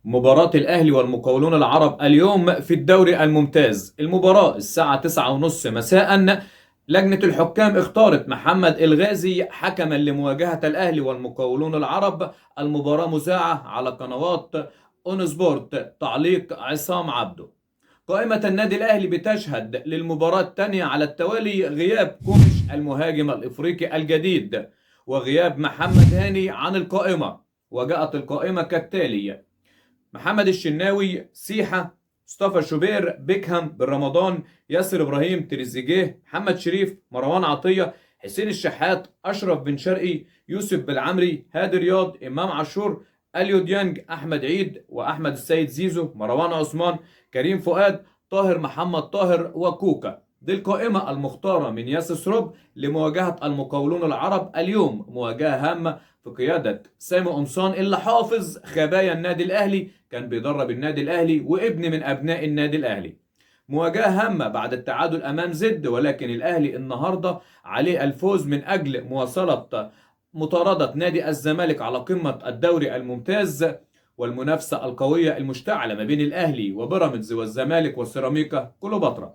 مباراة الأهلي والمقاولون العرب اليوم في الدوري الممتاز. المباراة الساعة 9:30 مساء. لجنة الحكام اختارت محمد الغازي حكما لمواجهة الأهلي والمقاولون العرب. المباراة مذاعة على قنوات اون سبورت. تعليق عصام عبده. قائمة النادي الأهلي بتشهد للمباراة الثانية على التوالي غياب كومش المهاجم الإفريقي الجديد وغياب محمد هاني عن القائمة. وجاءت القائمة كالتالي: محمد الشناوي، سيحة، مصطفى شوبير، بيكهام، بن رمضان، ياسر ابراهيم، تريزيجيه، محمد شريف، مروان عطية، حسين الشحات، اشرف بن شرقي، يوسف بالعمري، هادي رياض، امام عاشور، اليو ديانج، احمد عيد واحمد السيد زيزو، مروان عثمان، كريم فؤاد، طاهر محمد طاهر وكوكا. دي القائمة المختارة من ياسس روب لمواجهة المقاولون العرب اليوم، مواجهة هامة في قيادة سامي قمصان اللي حافظ خبايا النادي الأهلي، كان بيدرب النادي الأهلي وابن من أبناء النادي الأهلي. مواجهة هامة بعد التعادل أمام زد، ولكن الأهلي النهاردة عليه الفوز من أجل مواصلة مطاردة نادي الزمالك على قمة الدوري الممتاز، والمنافسة القوية المشتعلة ما بين الأهلي وبيراميدز والزمالك وسيراميكا كليوباترا.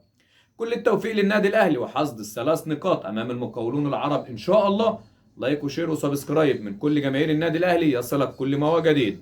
كل التوفيق للنادي الأهلي وحصد الثلاث نقاط أمام المقاولون العرب إن شاء الله. لايك وشير وسبسكرايب من كل جماهير النادي الأهلي يصلك كل ما هو جديد.